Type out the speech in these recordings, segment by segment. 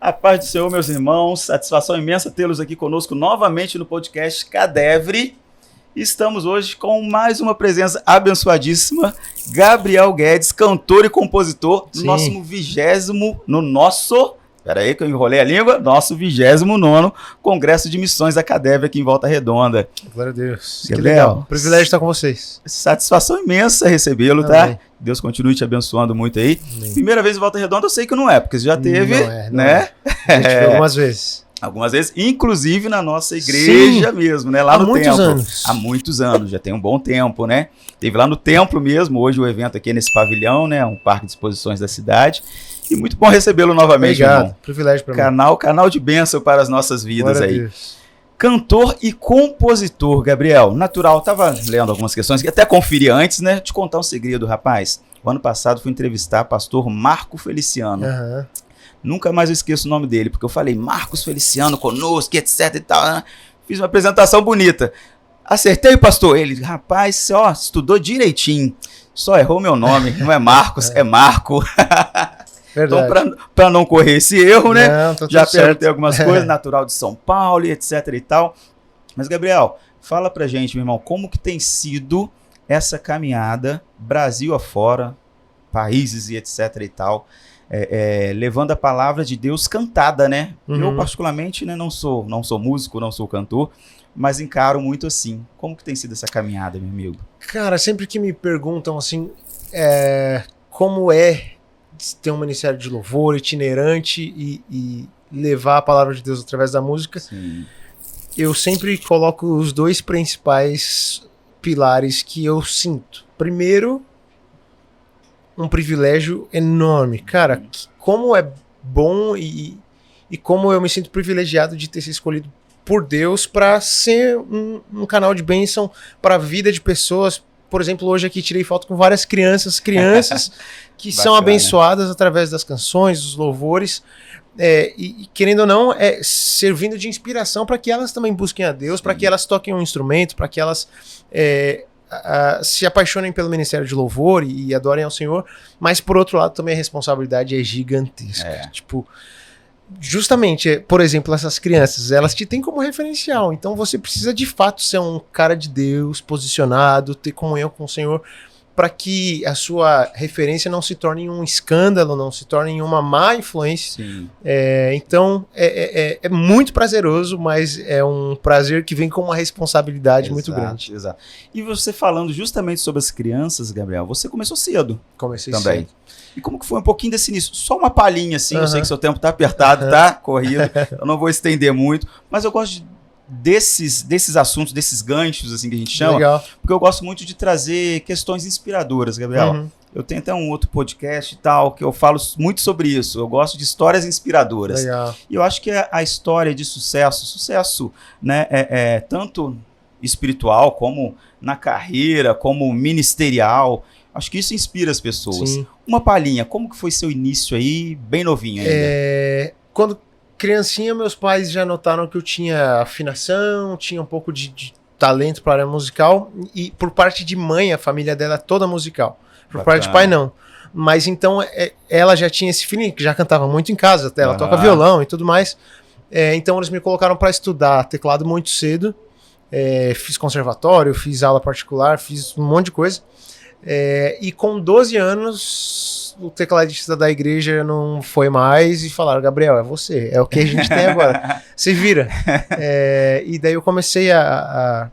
A paz do Senhor, meus irmãos, satisfação imensa tê-los aqui conosco novamente no podcast Cadevre. Estamos hoje com mais uma presença abençoadíssima, Gabriel Guedes, cantor e compositor, Peraí que eu enrolei a língua, nosso 29º Congresso de Missões da Cadevre aqui em Volta Redonda. Glória a Deus. Gabriel, que legal. Privilégio estar com vocês. Satisfação imensa recebê-lo, tá? Deus continue te abençoando muito aí. Amém. Primeira vez em Volta Redonda eu sei que não é, porque você já teve, né? A gente viu algumas vezes. Algumas vezes, inclusive na nossa igreja mesmo, né? Lá no templo. Há muitos anos. Há muitos anos, já tem um bom tempo, né? Teve lá no templo mesmo, hoje o evento aqui é nesse pavilhão, né? Um parque de exposições da cidade. E muito bom recebê-lo novamente, obrigado, irmão. Privilégio para mim. Canal de bênção para as nossas vidas. Glória aí. A Deus. Cantor e compositor, Gabriel. Natural, tava lendo algumas questões que até conferi antes, né? Te contar um segredo, rapaz. O ano passado fui entrevistar o pastor Marco Feliciano. Uhum. Nunca mais eu esqueço o nome dele, porque eu falei Marcos Feliciano conosco, etc e tal. Né? Fiz uma apresentação bonita. Acertei, pastor? Ele, rapaz, você estudou direitinho. Só errou meu nome. Não é Marcos, é Marco. Verdade. Então, para não correr esse erro, né? Não, já perguntei algumas coisas, natural de São Paulo, etc e tal. Mas, Gabriel, fala pra gente, meu irmão, como que tem sido essa caminhada Brasil afora, países e etc e tal, levando a palavra de Deus cantada, né? Uhum. Eu, particularmente, né, não sou músico, não sou cantor, mas encaro muito assim. Como que tem sido essa caminhada, meu amigo? Cara, sempre que me perguntam assim, como é ter um ministério de louvor itinerante e levar a palavra de Deus através da música, sim, eu sempre coloco os dois principais pilares que eu sinto. Primeiro, um privilégio enorme. Cara, como é bom e como eu me sinto privilegiado de ter sido escolhido por Deus para ser um canal de bênção para a vida de pessoas. Por exemplo, hoje aqui tirei foto com várias crianças que são abençoadas através das canções, dos louvores, e querendo ou não, servindo de inspiração para que elas também busquem a Deus, para que elas toquem um instrumento, para que elas se apaixonem pelo ministério de louvor e adorem ao Senhor, mas por outro lado também a responsabilidade é gigantesca. Tipo, justamente, por exemplo, essas crianças, elas te têm como referencial, então você precisa de fato ser um cara de Deus, posicionado, ter comunhão com o Senhor, para que a sua referência não se torne um escândalo, não se torne uma má influência. Então, é muito prazeroso, mas é um prazer que vem com uma responsabilidade muito grande. Exato. E você falando justamente sobre as crianças, Gabriel, você começou cedo. Comecei também. cedo. E como que foi um pouquinho desse início? Só uma palhinha, assim, eu sei que seu tempo tá apertado, tá? Corrido, eu não vou estender muito, mas eu gosto desses assuntos, desses ganchos, assim, que a gente chama. Legal. Porque eu gosto muito de trazer questões inspiradoras, Gabriel. Uhum. Eu tenho até um outro podcast e tal, que eu falo muito sobre isso. Eu gosto de histórias inspiradoras. Legal. E eu acho que a história de sucesso, né, tanto espiritual, como na carreira, como ministerial, acho que isso inspira as pessoas. Sim. Uma palhinha, como que foi seu início aí, bem novinho ainda? Quando criancinha, meus pais já notaram que eu tinha afinação, tinha um pouco de talento para a área musical, e por parte de mãe, a família dela é toda musical. Por parte de pai, não. Mas então, ela já tinha esse feeling, que já cantava muito em casa, até ela toca violão e tudo mais. Então, eles me colocaram para estudar teclado muito cedo. Fiz conservatório, fiz aula particular, fiz um monte de coisa. E com 12 anos, o tecladista da igreja não foi mais e falaram, Gabriel, é você, é o que a gente tem agora, se vira. E daí eu comecei a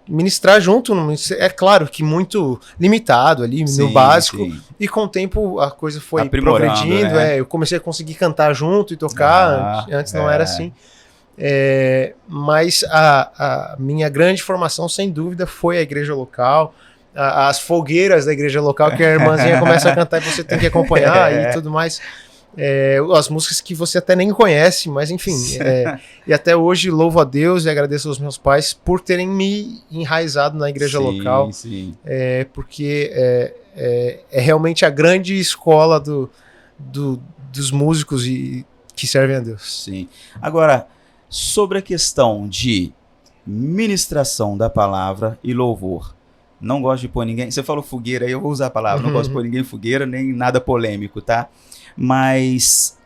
ministrar junto, é claro que muito limitado ali, no básico, e com o tempo a coisa foi progredindo, eu comecei a conseguir cantar junto e tocar, antes não era assim. Mas a minha grande formação, sem dúvida, foi a igreja local, as fogueiras da igreja local, que a irmãzinha começa a cantar e você tem que acompanhar e tudo mais. As músicas que você até nem conhece, mas enfim. E até hoje louvo a Deus e agradeço aos meus pais por terem me enraizado na igreja local. Porque é realmente a grande escola dos músicos que servem a Deus. Sim. Agora, sobre a questão de ministração da palavra e louvor, não gosto de pôr ninguém... Você falou fogueira, aí eu vou usar a palavra. Não gosto de pôr ninguém em fogueira, nem nada polêmico, tá? Mas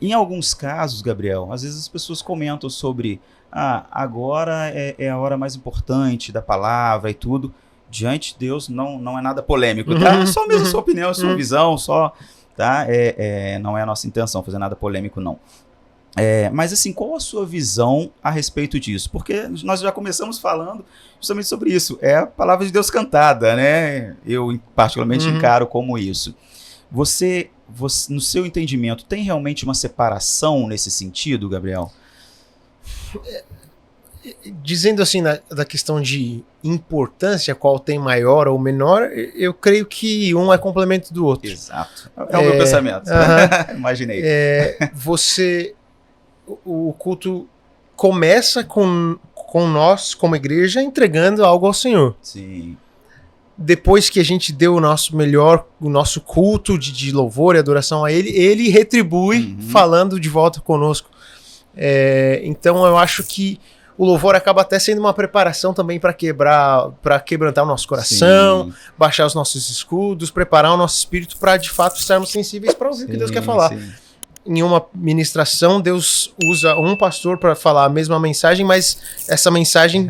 Em alguns casos, Gabriel, às vezes as pessoas comentam sobre agora é a hora mais importante da palavra e tudo. Diante de Deus não é nada polêmico, tá? Só mesmo a sua opinião, a sua visão, só, tá? Não é a nossa intenção fazer nada polêmico, não. Mas assim, qual a sua visão a respeito disso? Porque nós já começamos falando justamente sobre isso. É a palavra de Deus cantada, né? Eu particularmente encaro como isso. Você, no seu entendimento, tem realmente uma separação nesse sentido, Gabriel? Dizendo assim, da questão de importância, qual tem maior ou menor, eu creio que um é complemento do outro. Exato. É o meu pensamento. Imaginei. O culto começa com nós, como igreja, entregando algo ao Senhor. Sim. Depois que a gente deu o nosso melhor, o nosso culto de louvor e adoração a Ele retribui falando de volta conosco. Então eu acho que o louvor acaba até sendo uma preparação também para quebrantar o nosso coração, baixar os nossos escudos, preparar o nosso espírito para de fato estarmos sensíveis para ouvir o que Deus quer falar. Sim. Em uma ministração, Deus usa um pastor para falar a mesma mensagem, mas essa mensagem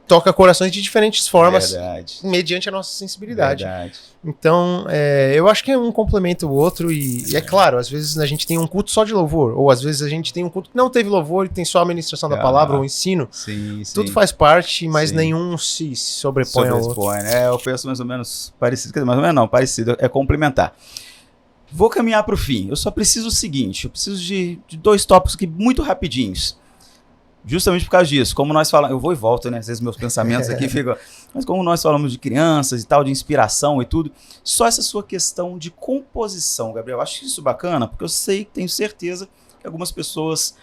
toca corações de diferentes formas, mediante a nossa sensibilidade. Verdade. Então, eu acho que é um complementa o outro e é claro, às vezes a gente tem um culto só de louvor, ou às vezes a gente tem um culto que não teve louvor e tem só a ministração da palavra ou ensino. Sim. Tudo faz parte, mas nenhum se sobrepõe ao outro. Eu penso mais ou menos parecido, mais ou menos não, parecido, é complementar. Vou caminhar para o fim. Eu só preciso o seguinte, eu preciso de 2 tópicos aqui muito rapidinhos. Justamente por causa disso, como nós falamos, eu vou e volto, né? Às vezes meus pensamentos aqui ficam. Mas como nós falamos de crianças e tal, de inspiração e tudo, só essa sua questão de composição, Gabriel, eu acho isso bacana, porque eu sei, tenho certeza que algumas pessoas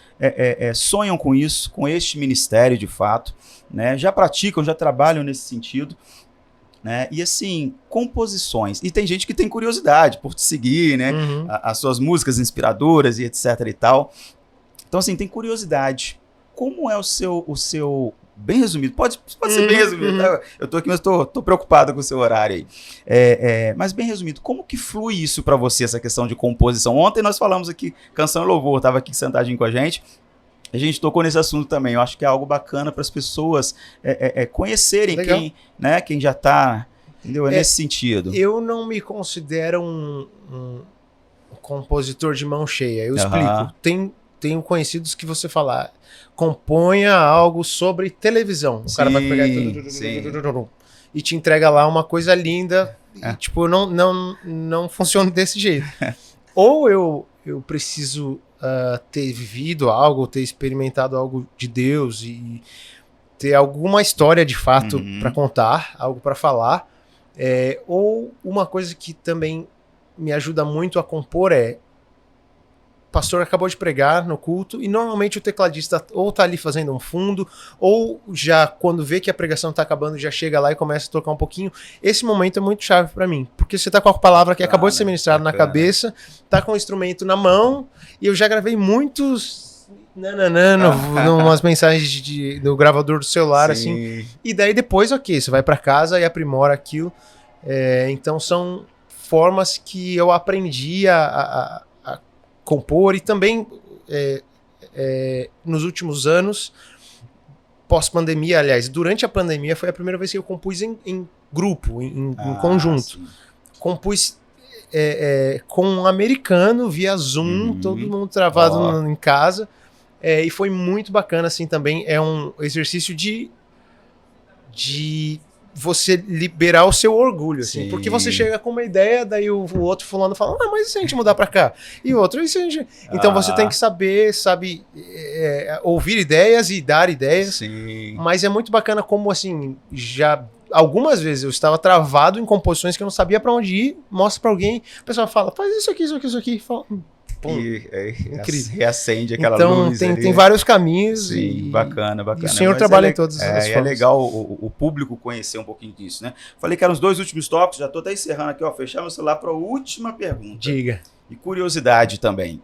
sonham com isso, com este ministério de fato, né? Já praticam, já trabalham nesse sentido. Né? E assim, composições. E tem gente que tem curiosidade por te seguir, né? As suas músicas inspiradoras e etc e tal. Então, assim, tem curiosidade. Como é o seu bem resumido? Pode ser bem resumido. Tá? Eu tô aqui, mas tô preocupado com o seu horário aí. Mas bem resumido, como que flui isso para você, essa questão de composição? Ontem nós falamos aqui, Canção e Louvor, tava aqui sentadinho com a gente tocou nesse assunto também. Eu acho que é algo bacana para as pessoas conhecerem quem já está, entendeu? Nesse sentido. Eu não me considero um compositor de mão cheia. Eu explico. Tenho conhecidos que você fala, componha algo sobre televisão. O cara vai pegar e te entrega lá uma coisa linda. E, tipo, não funciona desse jeito. Ou eu preciso ter vivido algo, ter experimentado algo de Deus e ter alguma história de fato para contar, algo para falar. Ou uma coisa que também me ajuda muito a compor o pastor acabou de pregar no culto e normalmente o tecladista ou tá ali fazendo um fundo ou já quando vê que a pregação tá acabando já chega lá e começa a tocar um pouquinho. Esse momento é muito chave para mim, porque você tá com a palavra que acabou de ser ministrada na cabeça, tá com o instrumento na mão e eu já gravei muitos umas mensagens do gravador do celular, assim, e daí depois, você vai para casa e aprimora aquilo. Então são formas que eu aprendi a compor e também nos últimos anos, pós-pandemia, aliás, durante a pandemia foi a primeira vez que eu compus em grupo, em conjunto. Sim. Compus com um americano via Zoom, todo mundo travado em casa, e foi muito bacana, assim, também é um exercício de você liberar o seu orgulho, assim, porque você chega com uma ideia, daí o outro fulano fala, mas e se a gente mudar pra cá? E o outro, e se a gente... Então você tem que sabe ouvir ideias e dar ideias. Sim. Mas é muito bacana como, assim, já algumas vezes eu estava travado em composições que eu não sabia pra onde ir, mostra pra alguém, o pessoal fala, faz isso aqui, fala... Incrível. Reacende aquela luz. Então tem vários caminhos. Sim, bacana. E o senhor trabalha em todas as formas. É legal o público conhecer um pouquinho disso, né? Falei que eram os 2 últimos tópicos, já tô até encerrando aqui, fechar meu celular para a última pergunta. Diga. E curiosidade também.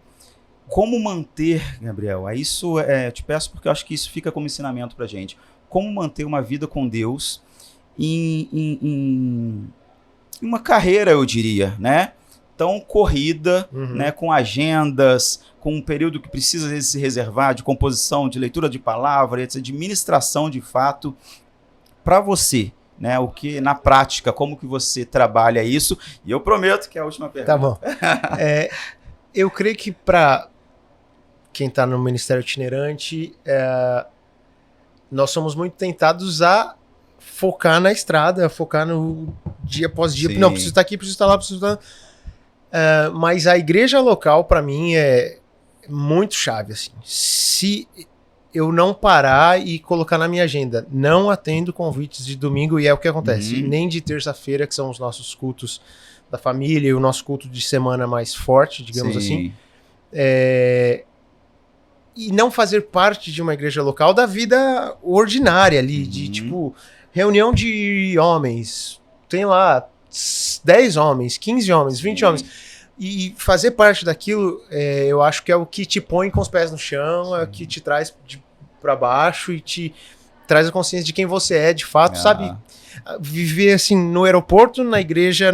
Como manter, Gabriel, isso eu te peço porque eu acho que isso fica como ensinamento pra gente. Como manter uma vida com Deus em uma carreira, eu diria, né? tão corrida, né, com agendas, com um período que precisa às vezes se reservar de composição, de leitura de palavra, etc., de ministração de fato, para você, né, o que na prática, como que você trabalha isso? E eu prometo que é a última pergunta. Tá bom. Eu creio que para quem está no Ministério Itinerante, nós somos muito tentados a focar na estrada, focar no dia após dia. Sim. Não, preciso estar aqui, preciso estar lá, preciso estar... mas a igreja local, para mim, é muito chave. Assim. Se eu não parar e colocar na minha agenda, não atendo convites de domingo, e é o que acontece, nem de terça-feira, que são os nossos cultos da família e o nosso culto de semana mais forte, digamos assim. E não fazer parte de uma igreja local da vida ordinária ali, de tipo, reunião de homens, tem lá 10 homens, 15 homens, 20 homens, e fazer parte daquilo, eu acho que é o que te põe com os pés no chão, é o que te traz para baixo e te traz a consciência de quem você é de fato, sabe? Viver assim no aeroporto, na igreja,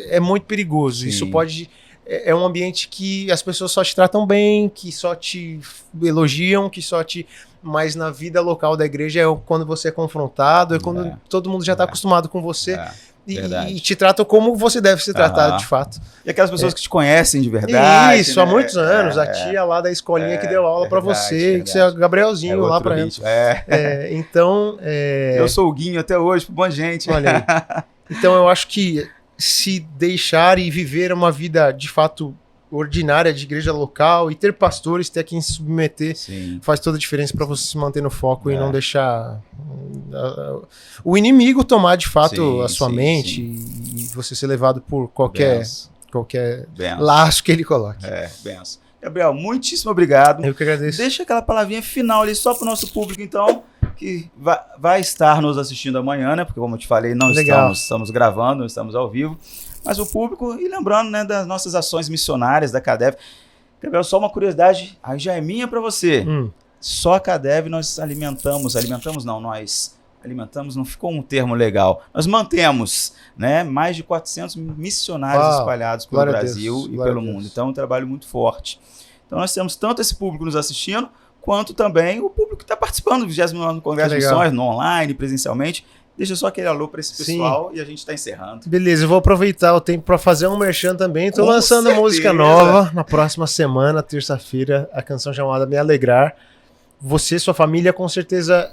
é muito perigoso. Sim. Isso pode... É um ambiente que as pessoas só te tratam bem, que só te elogiam, que só te... Mas na vida local da igreja é quando você é confrontado, é quando todo mundo já está acostumado com você e te tratam como você deve ser tratado de fato. E aquelas pessoas que te conhecem de verdade. Isso, né? Há muitos anos. A tia lá da escolinha que deu aula para você, que você é o Gabrielzinho lá para ela. Então... Eu sou o Guinho até hoje, boa gente. Olha aí. Então eu acho que se deixar e viver uma vida de fato ordinária de igreja local e ter pastores, ter a quem se submeter, faz toda a diferença para você se manter no foco e não deixar o inimigo tomar de fato a sua mente e você ser levado por qualquer laço que ele coloque. Benção. Gabriel, muitíssimo obrigado. Eu que agradeço. Deixa aquela palavrinha final ali só para o nosso público, então, que vai estar nos assistindo amanhã, né? Porque, como eu te falei, não estamos gravando, não estamos ao vivo. Mas o público, e lembrando, né, das nossas ações missionárias da CADEV. Gabriel, só uma curiosidade, aí já é minha para você. Só a CADEV nós alimentamos não ficou um termo legal. Nós mantemos, né, mais de 400 missionários espalhados pelo Brasil e pelo mundo. Então, é um trabalho muito forte. Então, nós temos tanto esse público nos assistindo, quanto também o público que está participando do 29º Congresso de Missões, no online, presencialmente. Deixa só aquele alô para esse pessoal e a gente está encerrando. Beleza, eu vou aproveitar o tempo para fazer um merchan também. Estou lançando música nova na próxima semana, terça-feira, a canção chamada Me Alegrar. Você e sua família, com certeza,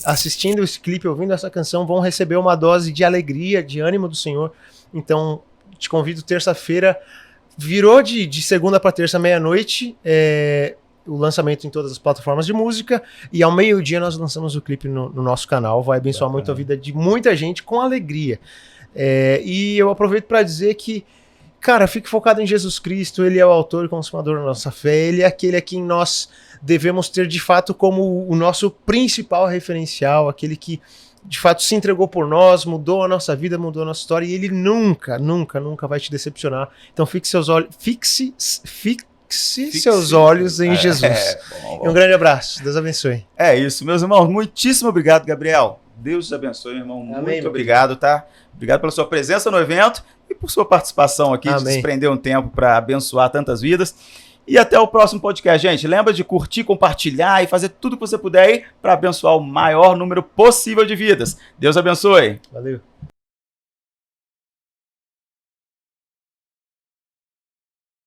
assistindo esse clipe, ouvindo essa canção, vão receber uma dose de alegria, de ânimo do Senhor. Então, te convido terça-feira. Virou de segunda para terça, meia-noite, o lançamento em todas as plataformas de música. E ao meio-dia nós lançamos o clipe no nosso canal. Vai abençoar muito a vida de muita gente com alegria. E eu aproveito para dizer que, cara, fique focado em Jesus Cristo. Ele é o autor e consumador da nossa fé. Ele é aquele a quem nós devemos ter de fato como o nosso principal referencial, aquele que de fato se entregou por nós, mudou a nossa vida, mudou a nossa história, e ele nunca, nunca, nunca vai te decepcionar. Então fixe seus olhos em Jesus. Bom. E um grande abraço, Deus abençoe. É isso, meus irmãos, muitíssimo obrigado, Gabriel. Deus te abençoe, meu irmão. Amém, muito obrigado, tá? Obrigado pela sua presença no evento e por sua participação aqui, de desprender um tempo para abençoar tantas vidas. E até o próximo podcast, gente. Lembra de curtir, compartilhar e fazer tudo que você puder aí para abençoar o maior número possível de vidas. Deus abençoe. Valeu.